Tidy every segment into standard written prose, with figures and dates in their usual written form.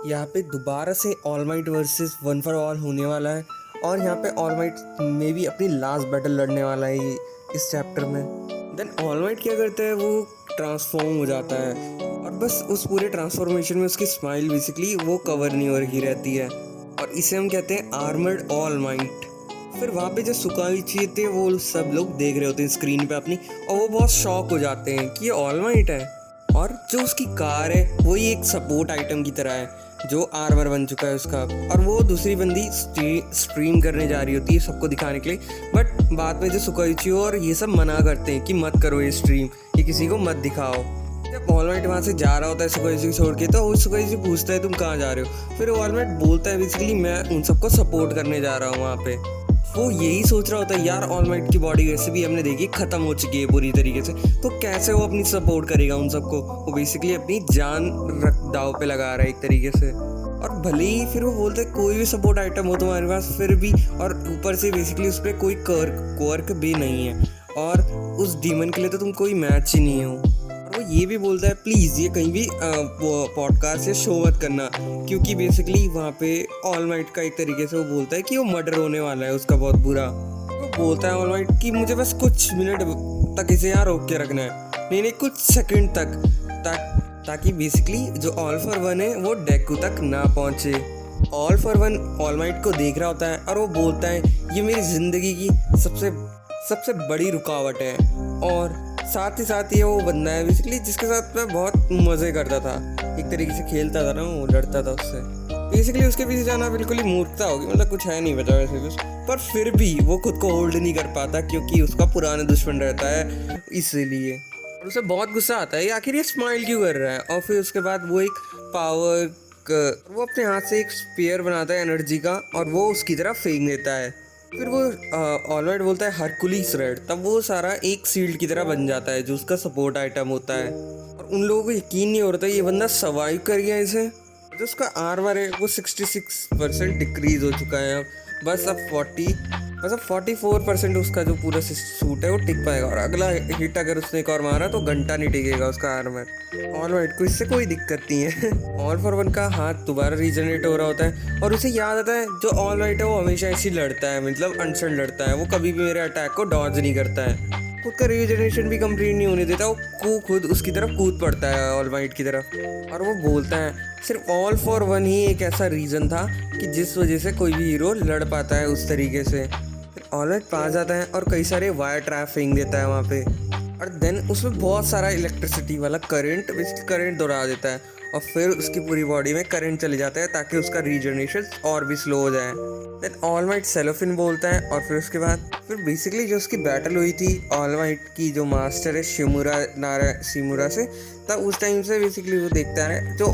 यहाँ पे दोबारा से all might versus one for all होने वाला है और यहाँ पे ऑल माइट में भी अपनी लास्ट बैटल लड़ने वाला है इस चैप्टर में। देन ऑल माइट क्या करता है, वो ट्रांसफॉर्म हो जाता है और बस उस पूरे ट्रांसफॉर्मेशन में उसकी स्माइल बेसिकली वो कवर नहीं हो रही रहती है और इसे हम कहते हैं आर्मर्ड ऑल माइट। फिर वहाँ पे जो सुकाइची थे वो सब लोग देख रहे होते हैं स्क्रीन पे अपनी, और वो बहुत शॉक हो जाते हैं कि ये ऑल माइट है। और जो उसकी कार है वो ही एक सपोर्ट आइटम की तरह है जो आर्मर बन चुका है उसका, और वो दूसरी बंदी स्ट्रीम करने जा रही होती है सबको दिखाने के लिए। बट बाद में जो सुकाइची और ये सब मना करते हैं कि मत करो ये स्ट्रीम, ये किसी को मत दिखाओ। जब ऑल माइट वहाँ से जा रहा होता है सुकाइची को छोड़ के, तो वो सुकाइची पूछता है तुम कहाँ जा रहे हो। फिर ऑल माइट बोलता है बेसिकली मैं उन सबको सपोर्ट करने जा रहा हूँ वहाँ पे। वो यही सोच रहा होता है यार ऑल माइट की बॉडी वैसे भी हमने देखी ख़त्म हो चुकी है पूरी तरीके से, तो कैसे वो अपनी सपोर्ट करेगा उन सबको। वो बेसिकली अपनी जान दाव पे लगा रहा है एक तरीके से। और भले ही फिर वो बोलता है कोई भी सपोर्ट आइटम हो तुम्हारे पास फिर भी, और ऊपर से बेसिकली उस पर कोई क्वर्क भी नहीं है, और उस डीमन के लिए तो तुम कोई मैच ही नहीं हो। वो ये भी बोलता है प्लीज़ ये कहीं भी पॉडकास्ट या शो मत करना, क्योंकि बेसिकली वहाँ पे ऑल माइट का एक तरीके से वो बोलता है कि वो मर्डर होने वाला है उसका बहुत बुरा। वो बोलता है ऑल माइट कि मुझे बस कुछ मिनट तक इसे यहाँ रोक के रखना है, नहीं कुछ सेकंड तक ताकि बेसिकली जो ऑल फॉर वन है वो डेकू तक ना पहुँचे। All for one all might को देख रहा होता है और वो बोलता है ये मेरी ज़िंदगी की सबसे बड़ी रुकावट है, और साथ ही ये वो बंदा है बेसिकली जिसके साथ मैं बहुत मज़े करता था, एक तरीके से खेलता था ना, वो लड़ता था उससे। बेसिकली उसके पीछे जाना बिल्कुल ही मूर्खता होगी, मतलब कुछ है नहीं बचा वैसे कुछ, पर फिर भी वो खुद को होल्ड नहीं कर पाता क्योंकि उसका पुराना दुश्मन रहता है इसीलिए। और उसे बहुत गुस्सा आता है आखिर ये स्माइल क्यों कर रहा है। और फिर उसके बाद वो एक वो अपने हाथ से एक स्पीयर बनाता है एनर्जी का और वो उसकी तरफ फेंक देता है। फिर वो ऑल माइट बोलता है हरकुलिस रेड, तब वो सारा एक शील्ड की तरह बन जाता है जो उसका सपोर्ट आइटम होता है। और उन लोगों को यकीन नहीं हो रहा था ये बंदा सर्वाइव कर गया इसे। जो उसका आर्मर है वो 66% डिक्रीज हो चुका है अब, बस अब 44% उसका जो पूरा सूट है वो टिक पाएगा, और अगला हिट अगर उसने एक और मारा तो घंटा नहीं टिकेगा उसका आर्मर। ऑल माइट को इससे कोई दिक्कत नहीं है। ऑल फॉर वन का हाथ दोबारा रीजनरेट हो रहा होता है और उसे याद आता है जो ऑल माइट है वो हमेशा ऐसे लड़ता है, मतलब अनशन लड़ता है, वो कभी भी मेरे अटैक को डॉज नहीं करता है। खुद का रीजनरेशन भी कंप्लीट नहीं होने देता, वो खुद उसकी तरफ कूद पड़ता है ऑल माइट की तरफ, और वो बोलता है सिर्फ ऑल फॉर वन ही एक ऐसा रीज़न था कि जिस वजह से कोई भी हीरो लड़ पाता है उस तरीके से। फिर ऑल माइट पास जाता है और कई सारे वायर ट्रैप फेंक देता है वहाँ पे, और देन उसमें बहुत सारा इलेक्ट्रिसिटी वाला करंट दौड़ा देता है, और फिर उसकी पूरी बॉडी में करंट चले जाता है ताकि उसका रीजनरेशन और भी स्लो हो जाए। देन ऑल माइट सेलोफिन बोलता है, और फिर उसके बाद फिर बेसिकली जो उसकी बैटल हुई थी ऑल माइट की जो मास्टर है शिमुरा से, तब उस टाइम से बेसिकली वो देखता है जो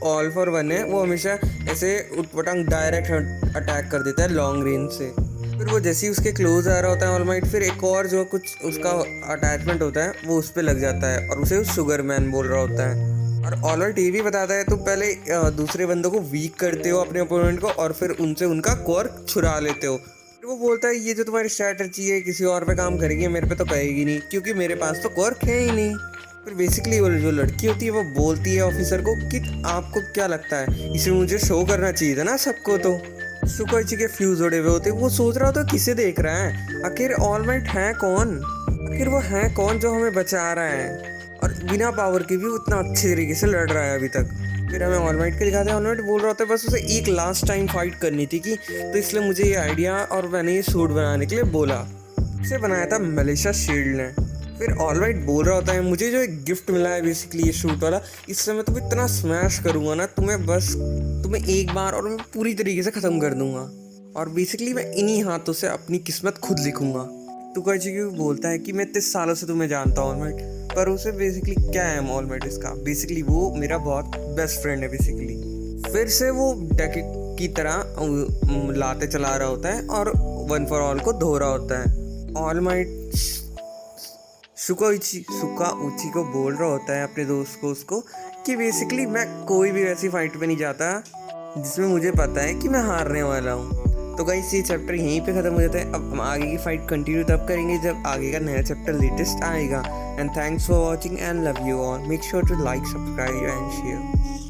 ऑल फॉर वन है वो हमेशा ऐसे उटपटांग डायरेक्ट अटैक कर देता है लॉन्ग रेंज से। फिर वो जैसे ही उसके क्लोज आ रहा होता है ऑल माइट, फिर एक और जो कुछ उसका अटैचमेंट होता है वो उस पर लग जाता है और उसे शुगर मैन बोल रहा होता है। और ऑल माइट ये भी बताता है तुम पहले दूसरे बंदों को वीक करते हो अपने ओपोनेंट को, और फिर उनसे उनका क्वर्क छुड़ा लेते हो। फिर वो बोलता है ये जो तुम्हारी स्ट्रैटेजी है किसी और पे काम करेगी, मेरे पे तो कहेगी नहीं क्योंकि मेरे पास तो क्वर्क है ही नहीं। फिर बेसिकली वो जो लड़की होती है वो बोलती है ऑफिसर को कि आपको क्या लगता है इसे मुझे शो करना चाहिए था ना सबको। तो सुकाइची के फ्यूज उड़े हुए होते, वो सोच रहा होता किसे देख रहा है, आखिर ऑल माइट है कौन, आखिर वो है कौन जो हमें बचा रहा है, और बिना पावर के भी उतना अच्छे तरीके से लड़ रहा है अभी तक। फिर हमें ऑल माइट के दिखाते हैं, ऑल माइट बोल रहा होता है बस उसे एक लास्ट टाइम फाइट करनी थी कि, तो इसलिए मुझे ये आइडिया और मैंने ये सूट बनाने के लिए बोला। इसे बनाया था मेलिशा शील्ड ने। फिर ऑल माइट बोल रहा होता है मुझे जो एक गिफ्ट मिला है बेसिकली ये शूट वाला, इससे मैं तुम्हें इतना स्मैश करूँगा ना, तुम्हें एक बार और मैं पूरी तरीके से ख़त्म कर दूंगा, और बेसिकली मैं इन्हीं हाथों से अपनी किस्मत खुद लिखूंगा। सुकाइची क्यों बोलता है कि मैं 30 सालों से तुम्हें जानता हूँ ऑल माइट, पर उसे बेसिकली क्या है ऑल माइट इसका, बेसिकली वो मेरा बहुत बेस्ट फ्रेंड है बेसिकली। फिर से वो डेक की तरह लाते चला रहा होता है और वन फॉर ऑल को धो रहा होता है। ऑल माइट सुकाउची को बोल रहा होता है अपने दोस्त को उसको कि बेसिकली मैं कोई भी वैसी फाइट पे नहीं जाता जिसमें मुझे पता है कि मैं हारने वाला हूँ। तो गाइस ये चैप्टर यहीं पे ख़त्म हो जाता है। अब हम आगे की फाइट कंटिन्यू तब करेंगे जब आगे का नया चैप्टर लेटेस्ट आएगा। And thanks for watching and love you all. Make sure to like, subscribe and share.